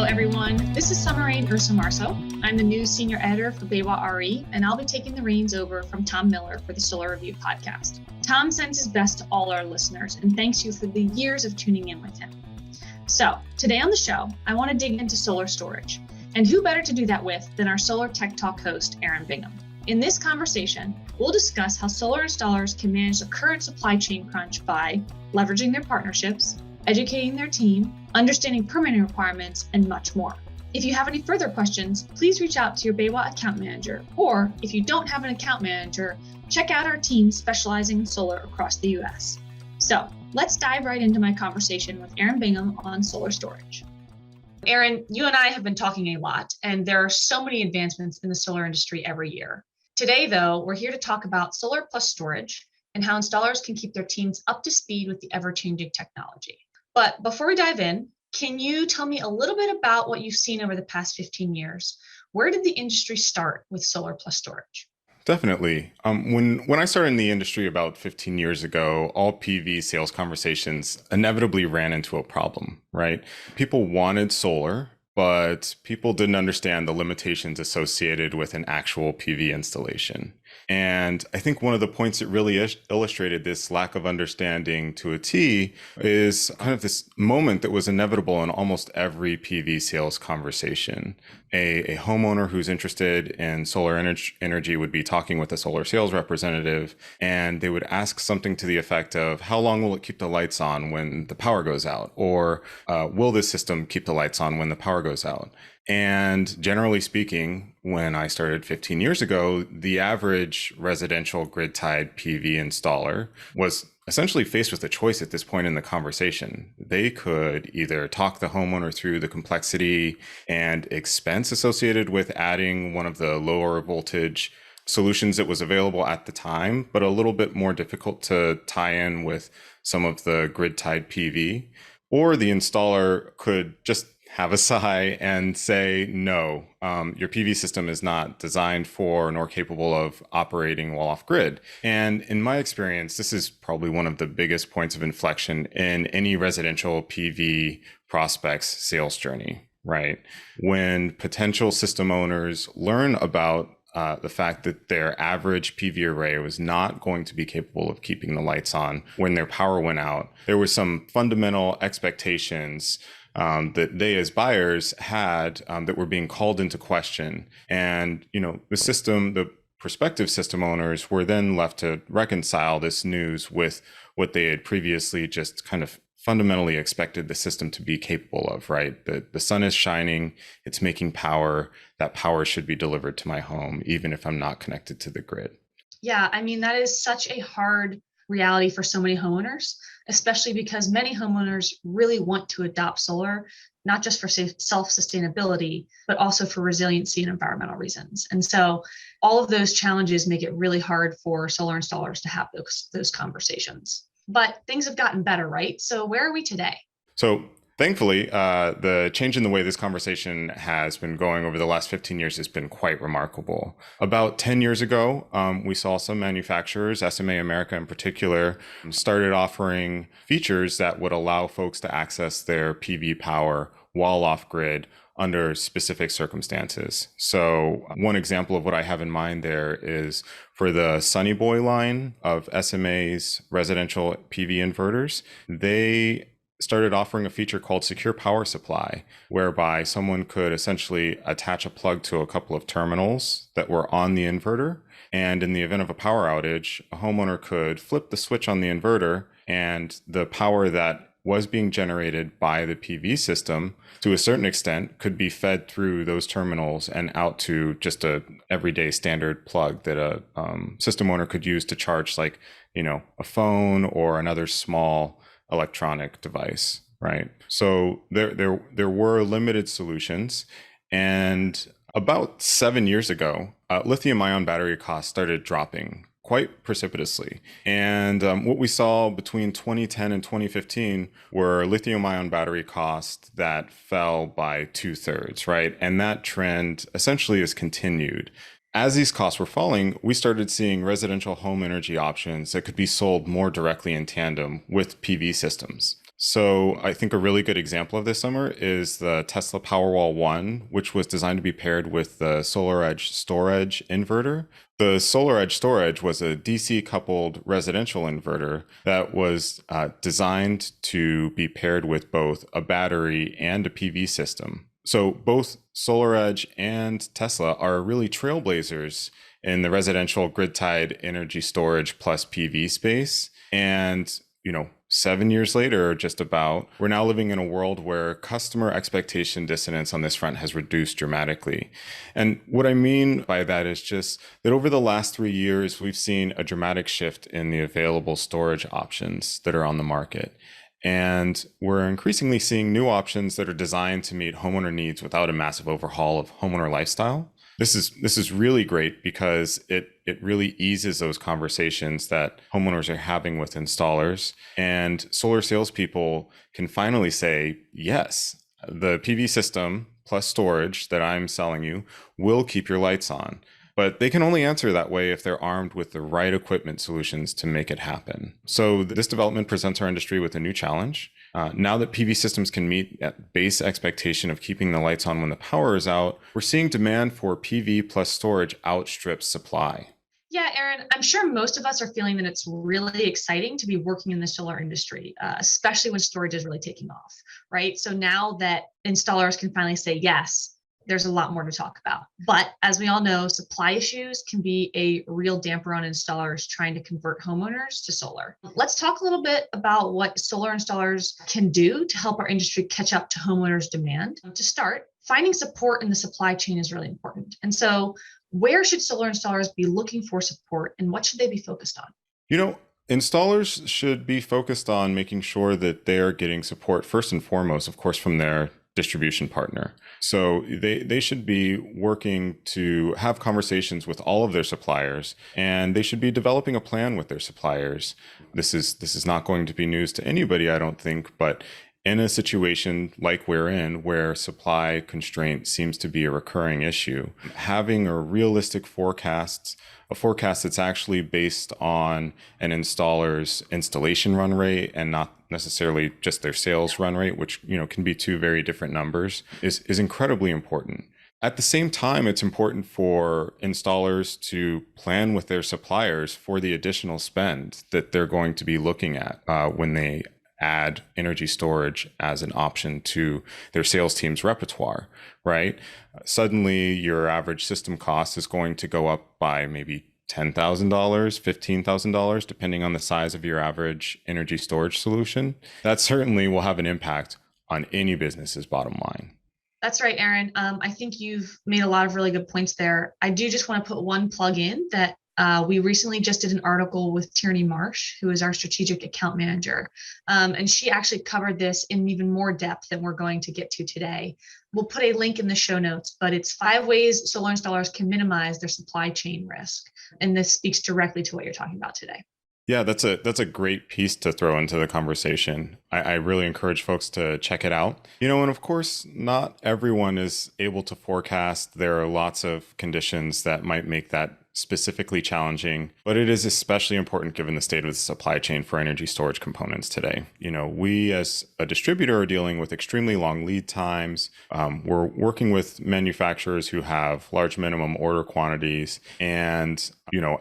everyone. This is Rain Ursomarso. I'm the news senior editor for BayWa r.e.view, and I'll be taking the reins over from Tom Miller for the Solar+Review podcast. Tom sends his best to all our listeners and thanks you for the years of tuning in with him. So today on the show, I want to dig into solar storage. And who better to do that with than our Solar Tech Talk host, Bingham. In this conversation, we'll discuss how solar installers can manage the current supply chain crunch by leveraging their partnerships, educating their team, understanding permitting requirements, and much more. If you have any further questions, please reach out to your BayWa account manager, or if you don't have an account manager, check out our team specializing in solar across the US. So let's dive right into my conversation with Bingham on solar storage. Aaron, you and I have been talking a lot, and there are so many advancements in the solar industry every year. Today, though, we're here to talk about Solar+Storage and how installers can keep their teams up to speed with the ever-changing technology. But before we dive in, can you tell me a little bit about what you've seen over the past 15 years? Where did the industry start with Solar+Storage? Definitely. When I started in the industry about 15 years ago, all PV sales conversations inevitably ran into a problem, right? People wanted solar, but people didn't understand the limitations associated with an actual PV installation. And I think one of the points that really illustrated this lack of understanding to a T is kind of this moment that was inevitable in almost every PV sales conversation. A homeowner who's interested in solar energy would be talking with a solar sales representative, and they would ask something to the effect of, how long will it keep the lights on when the power goes out? Or will this system keep the lights on when the power goes out? And generally speaking, when I started 15 years ago, the average residential grid-tied PV installer was essentially faced with a choice at this point in the conversation. They could either talk the homeowner through the complexity and expense associated with adding one of the lower voltage solutions that was available at the time, but a little bit more difficult to tie in with some of the grid-tied PV, or the installer could just have a sigh and say, no, your PV system is not designed for nor capable of operating while off grid. And in my experience, this is probably one of the biggest points of inflection in any residential PV prospect's sales journey, right? When potential system owners learn about the fact that their average PV array was not going to be capable of keeping the lights on when their power went out, there were some fundamental expectations that they as buyers had that were being called into question. And, the prospective system owners were then left to reconcile this news with what they had previously just kind of fundamentally expected the system to be capable of, right? The sun is shining, it's making power, that power should be delivered to my home, even if I'm not connected to the grid. Yeah, that is such a hard reality for so many homeowners, especially because many homeowners really want to adopt solar, not just for self-sustainability, but also for resiliency and environmental reasons. And so all of those challenges make it really hard for solar installers to have those conversations. But things have gotten better, right? So where are we today? So thankfully, the change in the way this conversation has been going over the last 15 years has been quite remarkable. About 10 years ago, we saw some manufacturers, SMA America in particular, started offering features that would allow folks to access their PV power while off grid under specific circumstances. So one example of what I have in mind there is for the Sunny Boy line of SMA's residential PV inverters, they started offering a feature called Secure Power Supply, whereby someone could essentially attach a plug to a couple of terminals that were on the inverter. And in the event of a power outage, a homeowner could flip the switch on the inverter, and the power that was being generated by the PV system to a certain extent could be fed through those terminals and out to just a everyday standard plug that a system owner could use to charge a phone or another small electronic device, right? So there were limited solutions, and about 7 years ago, lithium-ion battery costs started dropping quite precipitously. And what we saw between 2010 and 2015 were lithium-ion battery costs that fell by 2/3, right? And that trend essentially has continued. As these costs were falling, we started seeing residential home energy options that could be sold more directly in tandem with PV systems. So I think a really good example of this summer is the Tesla Powerwall 1, which was designed to be paired with the Solar+Storage inverter. The Solar+Storage was a DC coupled residential inverter that was designed to be paired with both a battery and a PV system. So both SolarEdge and Tesla are really trailblazers in the residential grid-tied energy storage plus PV space. And 7 years later, just about, we're now living in a world where customer expectation dissonance on this front has reduced dramatically. And what I mean by that is just that over the last 3 years, we've seen a dramatic shift in the available storage options that are on the market. And we're increasingly seeing new options that are designed to meet homeowner needs without a massive overhaul of homeowner lifestyle. This is really great because it really eases those conversations that homeowners are having with installers, and solar salespeople can finally say, yes, the PV system plus storage that I'm selling you will keep your lights on. But they can only answer that way if they're armed with the right equipment solutions to make it happen. So this development presents our industry with a new challenge. Now that PV systems can meet that base expectation of keeping the lights on when the power is out, we're seeing demand for PV plus storage outstrip supply. Yeah, Aaron, I'm sure most of us are feeling that it's really exciting to be working in the solar industry, especially when storage is really taking off, right? So now that installers can finally say yes, there's a lot more to talk about. But as we all know, supply issues can be a real damper on installers trying to convert homeowners to solar. Let's talk a little bit about what solar installers can do to help our industry catch up to homeowners' demand. To start, finding support in the supply chain is really important. And so where should solar installers be looking for support, and what should they be focused on? Installers should be focused on making sure that they're getting support first and foremost, of course, from their distribution partner. So they should be working to have conversations with all of their suppliers, and they should be developing a plan with their suppliers. This is not going to be news to anybody, I don't think, but in a situation like we're in, where supply constraint seems to be a recurring issue, having a realistic forecast, a forecast that's actually based on an installer's installation run rate and not necessarily just their sales run rate, which can be two very different numbers, is incredibly important. At the same time, it's important for installers to plan with their suppliers for the additional spend that they're going to be looking at when they add energy storage as an option to their sales team's repertoire, right? Suddenly, your average system cost is going to go up by maybe $10,000, $15,000, depending on the size of your average energy storage solution. That certainly will have an impact on any business's bottom line. That's right, Aaron. I think you've made a lot of really good points there. I do just want to put one plug in that we recently just did an article with Tierney Marsh, who is our strategic account manager. And she actually covered this in even more depth than we're going to get to today. We'll put a link in the show notes, but it's 5 ways solar installers can minimize their supply chain risk. And this speaks directly to what you're talking about today. Yeah, that's a great piece to throw into the conversation. I really encourage folks to check it out. And of course, not everyone is able to forecast. There are lots of conditions that might make that specifically challenging, but it is especially important given the state of the supply chain for energy storage components today. We as a distributor are dealing with extremely long lead times. We're working with manufacturers who have large minimum order quantities, and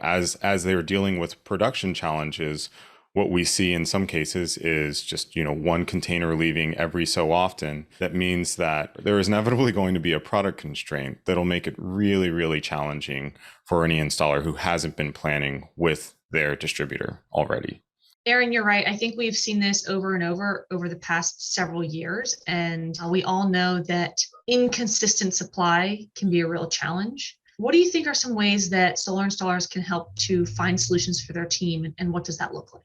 as they're dealing with production challenges, what we see in some cases is just, one container leaving every so often. That means that there is inevitably going to be a product constraint that'll make it really, really challenging for any installer who hasn't been planning with their distributor already. Aaron, you're right. I think we've seen this over and over the past several years. And we all know that inconsistent supply can be a real challenge. What do you think are some ways that solar installers can help to find solutions for their team, and what does that look like?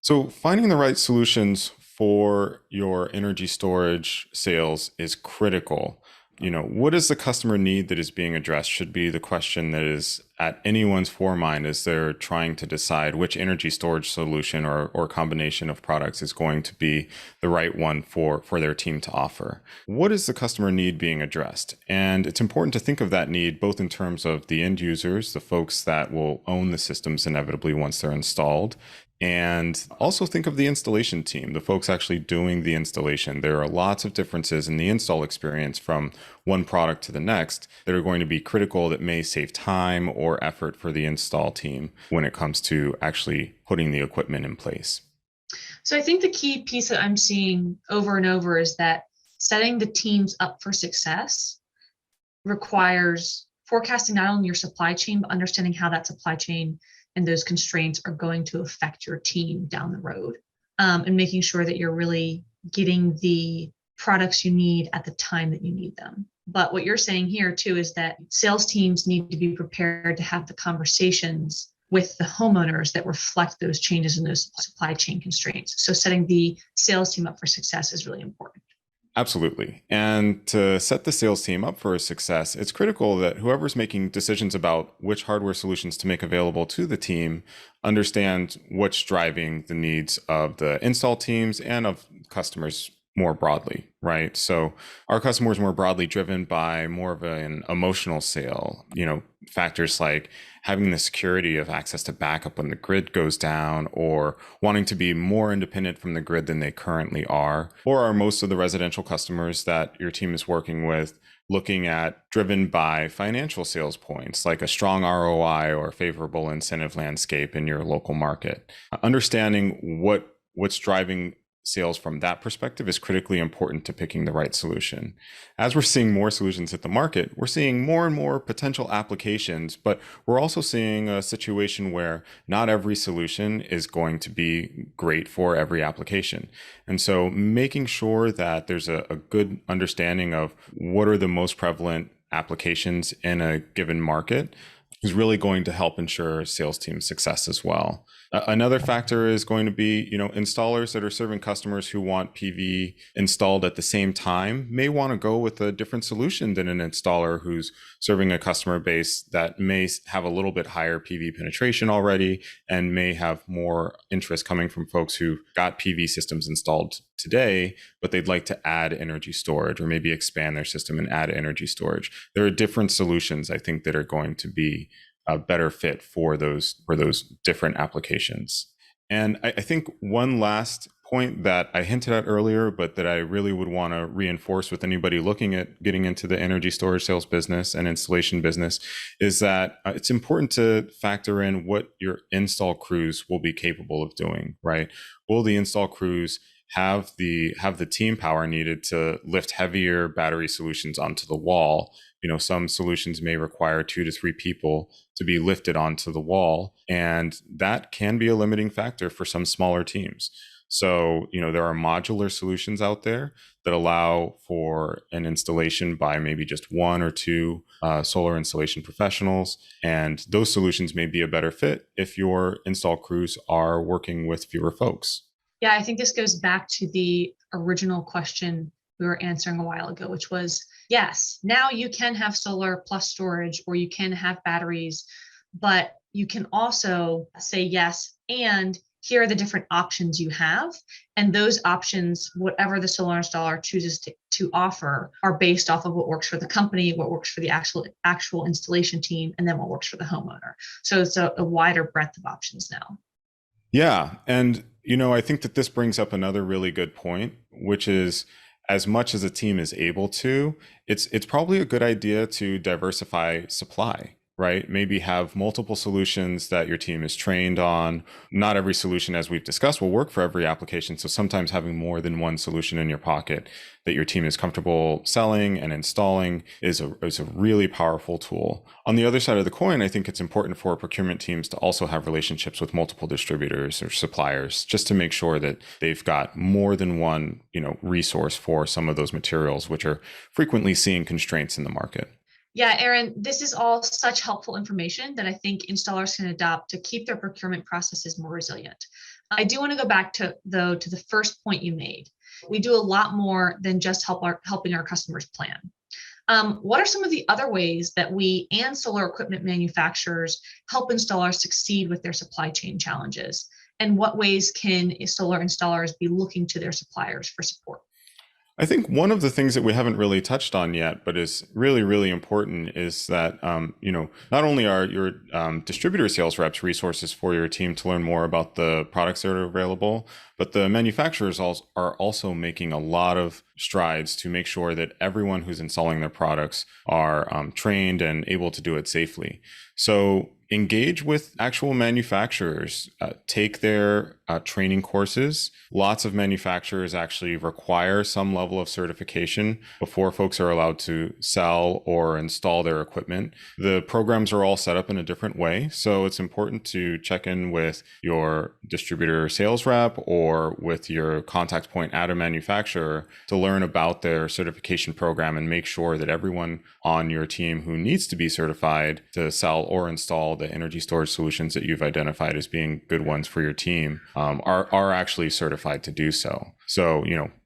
So finding the right solutions for your energy storage sales is critical. What is the customer need that is being addressed should be the question that is at anyone's foremind as they're trying to decide which energy storage solution or combination of products is going to be the right one for their team to offer. What is the customer need being addressed? And it's important to think of that need both in terms of the end users, the folks that will own the systems inevitably once they're installed, And also think of the installation team, the folks actually doing the installation. There are lots of differences in the install experience from one product to the next that are going to be critical that may save time or effort for the install team when it comes to actually putting the equipment in place. So I think the key piece that I'm seeing over and over is that setting the teams up for success requires forecasting not only your supply chain, but understanding how that supply chain and those constraints are going to affect your team down the road, and making sure that you're really getting the products you need at the time that you need them. But what you're saying here too is that sales teams need to be prepared to have the conversations with the homeowners that reflect those changes in those supply chain constraints. So setting the sales team up for success is really important. Absolutely. And to set the sales team up for success, it's critical that whoever's making decisions about which hardware solutions to make available to the team understand what's driving the needs of the install teams and of customers more broadly, right? So our customers more broadly driven by more of an emotional sale, factors like having the security of access to backup when the grid goes down, or wanting to be more independent from the grid than they currently are, or are most of the residential customers that your team is working with looking at driven by financial sales points like a strong ROI or favorable incentive landscape in your local market. Understanding what's driving sales from that perspective is critically important to picking the right solution. As we're seeing more solutions hit the market, we're seeing more and more potential applications, but we're also seeing a situation where not every solution is going to be great for every application. And so making sure that there's a good understanding of what are the most prevalent applications in a given market is really going to help ensure sales team success as well. Another factor is going to be, installers that are serving customers who want PV installed at the same time may want to go with a different solution than an installer who's serving a customer base that may have a little bit higher PV penetration already and may have more interest coming from folks who got PV systems installed today, but they'd like to add energy storage or maybe expand their system and add energy storage. There are different solutions, I think, that are going to be a better fit for those different applications. And I think one last point that I hinted at earlier, but that I really would want to reinforce with anybody looking at getting into the energy storage sales business and installation business is that it's important to factor in what your install crews will be capable of doing, right? Will the install crews have the team power needed to lift heavier battery solutions onto the wall? Some solutions may require 2 to 3 people to be lifted onto the wall, and that can be a limiting factor for some smaller teams. So, there are modular solutions out there that allow for an installation by maybe just 1 or 2 solar installation professionals. And those solutions may be a better fit if your install crews are working with fewer folks. Yeah, I think this goes back to the original question we were answering a while ago, which was, yes, now you can have solar plus storage, or you can have batteries, but you can also say yes, and here are the different options you have. And those options, whatever the solar installer chooses to offer, are based off of what works for the company, what works for the actual installation team, and then what works for the homeowner. So it's a wider breadth of options now. Yeah. And, I think that this brings up another really good point, which is as much as a team is able to, it's probably a good idea to diversify supply, right? Maybe have multiple solutions that your team is trained on. Not every solution, as we've discussed, will work for every application. So sometimes having more than one solution in your pocket that your team is comfortable selling and installing is a really powerful tool. On the other side of the coin, I think it's important for procurement teams to also have relationships with multiple distributors or suppliers, just to make sure that they've got more than one, resource for some of those materials, which are frequently seeing constraints in the market. Yeah, Aaron, this is all such helpful information that I think installers can adopt to keep their procurement processes more resilient. I do want to go back to the first point you made. We do a lot more than just helping our customers plan. What are some of the other ways that we and solar equipment manufacturers help installers succeed with their supply chain challenges? And what ways can solar installers be looking to their suppliers for support? I think one of the things that we haven't really touched on yet, but is really, really important, is that not only are your distributor sales reps resources for your team to learn more about the products that are available, but the manufacturers are also making a lot of strides to make sure that everyone who's installing their products are trained and able to do it safely. So engage with actual manufacturers, take their training courses. Lots of manufacturers actually require some level of certification before folks are allowed to sell or install their equipment. The programs are all set up in a different way, so it's important to check in with your distributor sales rep or with your contact point at a manufacturer to learn about their certification program and make sure that everyone on your team who needs to be certified to sell or install the energy storage solutions that you've identified as being good ones for your team are actually certified to do so. So,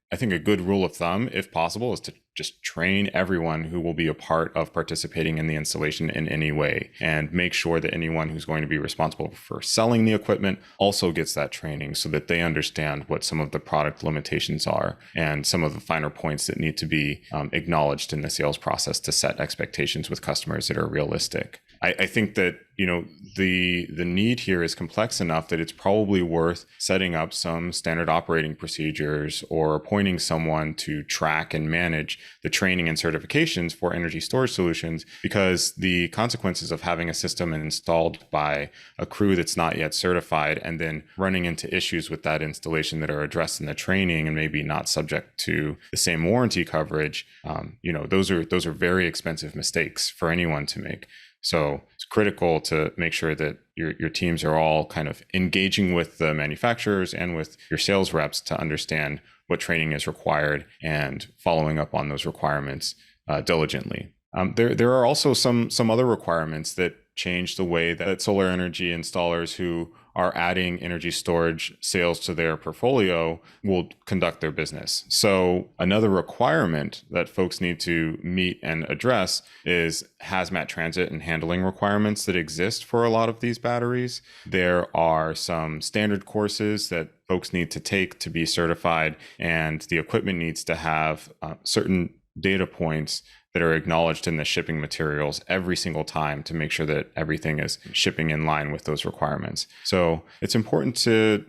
I think a good rule of thumb, if possible, is to just train everyone who will be a part of participating in the installation in any way, and make sure that anyone who's going to be responsible for selling the equipment also gets that training so that they understand what some of the product limitations are and some of the finer points that need to be acknowledged in the sales process to set expectations with customers that are realistic. I think that the need here is complex enough that it's probably worth setting up some standard operating procedures or appointing someone to track and manage the training and certifications for energy storage solutions, because the consequences of having a system installed by a crew that's not yet certified and then running into issues with that installation that are addressed in the training and maybe not subject to the same warranty coverage, those are very expensive mistakes for anyone to make. So it's critical to make sure that your teams are all kind of engaging with the manufacturers and with your sales reps to understand what training is required and following up on those requirements diligently. There are also some other requirements that change the way that solar energy installers who are adding energy storage sales to their portfolio will conduct their business. So another requirement that folks need to meet and address is hazmat transit and handling requirements that exist for a lot of these batteries. There are some standard courses that folks need to take to be certified, and the equipment needs to have certain data points that are acknowledged in the shipping materials every single time to make sure that everything is shipping in line with those requirements. So it's important to,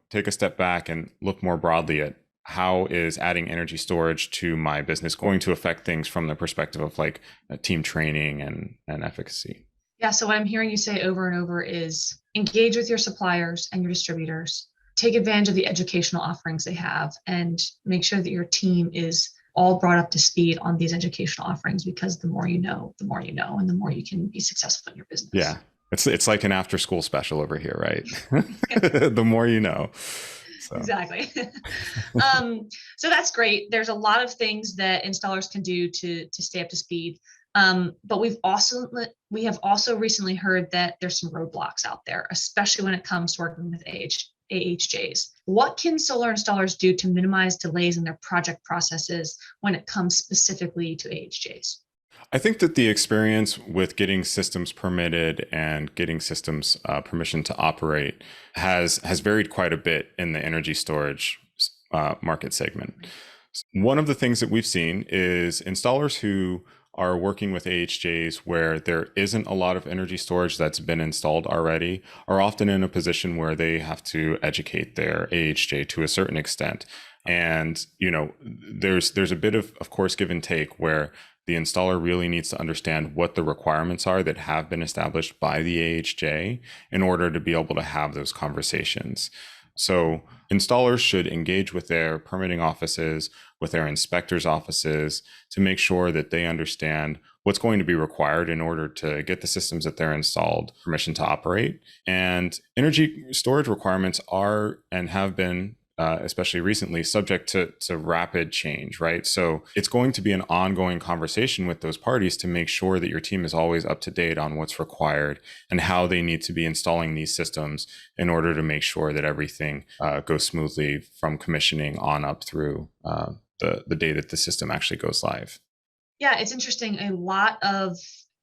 take a step back and look more broadly at how is adding energy storage to my business going to affect things from the perspective of like team training and efficacy. Yeah. So what I'm hearing you say over and over is engage with your suppliers and your distributors, take advantage of the educational offerings they have, and make sure that your team is all brought up to speed on these educational offerings, because the more you know, and the more you can be successful in your business. Yeah. It's like an after school special over here, right? The more you know. So. Exactly. So that's great. There's a lot of things that installers can do to stay up to speed. But we have also recently heard that there's some roadblocks out there, especially when it comes to working with AHJs. What can solar installers do to minimize delays in their project processes when it comes specifically to AHJs? I think that the experience with getting systems permitted and getting systems permission to operate has varied quite a bit in the energy storage market segment. One of the things that we've seen is installers who are working with AHJs where there isn't a lot of energy storage that's been installed already are often in a position where they have to educate their AHJ to a certain extent. And, there's a bit of course, give and take where the installer really needs to understand what the requirements are that have been established by the AHJ in order to be able to have those conversations. So installers should engage with their permitting offices, with their inspectors' offices to make sure that they understand what's going to be required in order to get the systems that they're installed permission to operate. And energy storage requirements are and have been especially recently, subject to rapid change, right? So it's going to be an ongoing conversation with those parties to make sure that your team is always up to date on what's required and how they need to be installing these systems in order to make sure that everything goes smoothly from commissioning on up through the day that the system actually goes live. Yeah, it's interesting. A lot of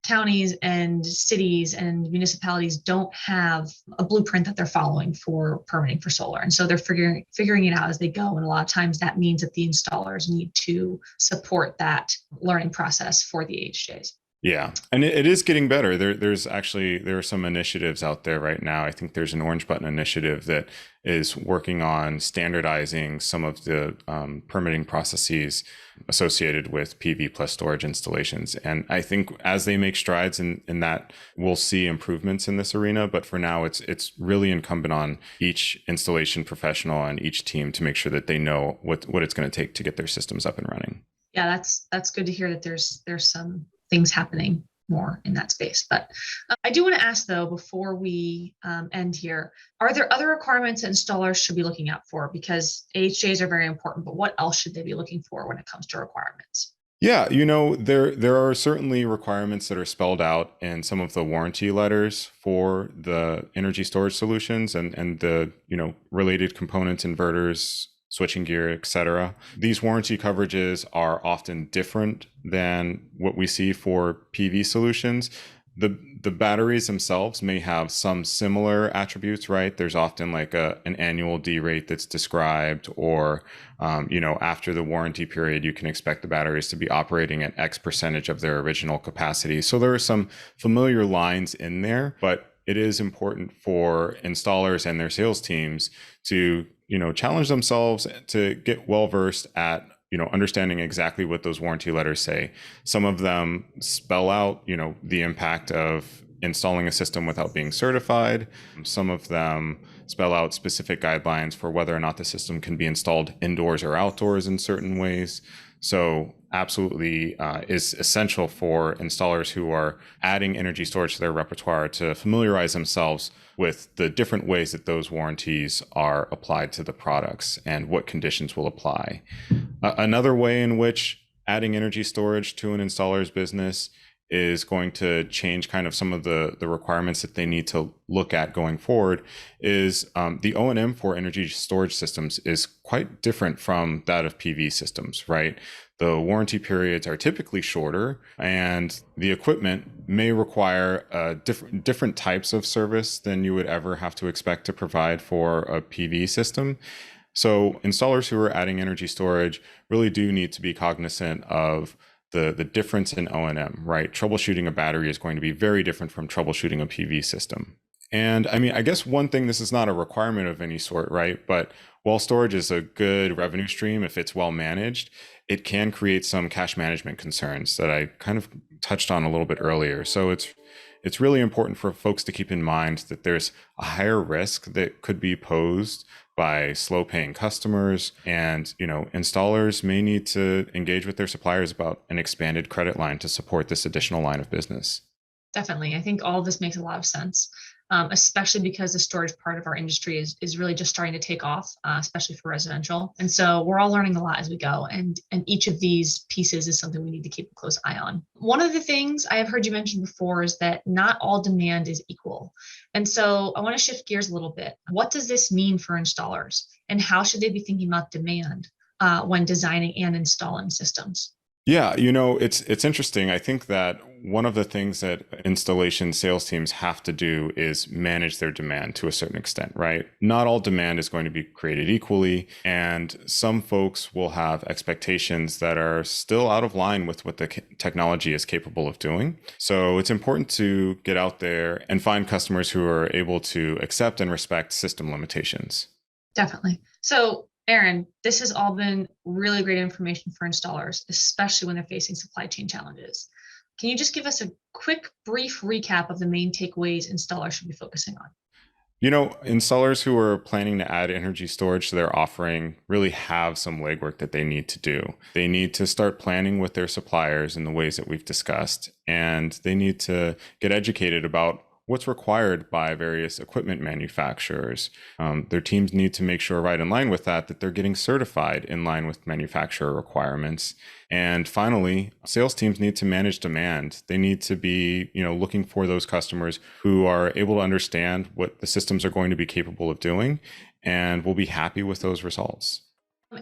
counties and cities and municipalities don't have a blueprint that they're following for permitting for solar. And so they're figuring it out as they go. And a lot of times that means that the installers need to support that learning process for the HJs. Yeah, and it is getting better. There are some initiatives out there right now. I think there's an Orange Button initiative that is working on standardizing some of the permitting processes associated with PV+storage installations. And I think as they make strides in that, we'll see improvements in this arena. But for now, it's really incumbent on each installation professional and each team to make sure that they know what it's going to take to get their systems up and running. Yeah, that's good to hear that there's some things happening more in that space. But I do want to ask, though, before we end here, are there other requirements that installers should be looking out for? Because AHJs are very important, but what else should they be looking for when it comes to requirements? Yeah, there are certainly requirements that are spelled out in some of the warranty letters for the energy storage solutions and the, related components, inverters, switching gear, etc. These warranty coverages are often different than what we see for PV solutions. The batteries themselves may have some similar attributes, right? There's often like an annual D rate that's described, or after the warranty period, you can expect the batteries to be operating at X percentage of their original capacity. So there are some familiar lines in there, but it is important for installers and their sales teams to challenge themselves to get well versed at understanding exactly what those warranty letters say. Some of them spell out the impact of installing a system without being certified. Some of them spell out specific guidelines for whether or not the system can be installed indoors or outdoors in certain ways. So absolutely is essential for installers who are adding energy storage to their repertoire to familiarize themselves with the different ways that those warranties are applied to the products and what conditions will apply. Another way in which adding energy storage to an installer's business is going to change kind of some of the requirements that they need to look at going forward is the O&M for energy storage systems is quite different from that of PV systems, right? The warranty periods are typically shorter, and the equipment may require different types of service than you would ever have to expect to provide for a PV system. So installers who are adding energy storage really do need to be cognizant of the difference in O&M, right? Troubleshooting a battery is going to be very different from troubleshooting a PV system. And I mean, I guess one thing, this is not a requirement of any sort, right? But while storage is a good revenue stream, if it's well managed, it can create some cash management concerns that I kind of touched on a little bit earlier. So it's really important for folks to keep in mind that there's a higher risk that could be posed by slow paying customers, and installers may need to engage with their suppliers about an expanded credit line to support this additional line of business. Definitely. I think all of this makes a lot of sense, especially because the storage part of our industry is really just starting to take off, especially for residential. And so we're all learning a lot as we go. And each of these pieces is something we need to keep a close eye on. One of the things I have heard you mention before is that not all demand is equal. And so I want to shift gears a little bit. What does this mean for installers, and how should they be thinking about demand when designing and installing systems? Yeah, it's interesting. I think that one of the things that installation sales teams have to do is manage their demand to a certain extent, right? Not all demand is going to be created equally, and some folks will have expectations that are still out of line with what the technology is capable of doing. So it's important to get out there and find customers who are able to accept and respect system limitations. Definitely. So Aaron, this has all been really great information for installers, especially when they're facing supply chain challenges. Can you just give us a quick, brief recap of the main takeaways installers should be focusing on? Installers who are planning to add energy storage to their offering really have some legwork that they need to do. They need to start planning with their suppliers in the ways that we've discussed, and they need to get educated about what's required by various equipment manufacturers. Their teams need to make sure, right in line with that they're getting certified in line with manufacturer requirements. And finally, sales teams need to manage demand. They need to be, looking for those customers who are able to understand what the systems are going to be capable of doing and will be happy with those results.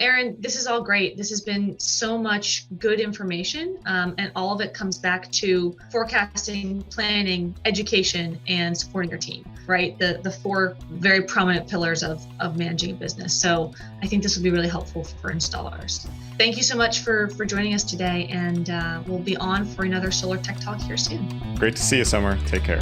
Aaron, this is all great. This has been so much good information, and all of it comes back to forecasting, planning, education, and supporting your team, right? The four very prominent pillars of managing a business. So I think this will be really helpful for installers. Thank you so much for joining us today, and we'll be on for another Solar Tech Talk here soon. Great to see you, Summer. Take care.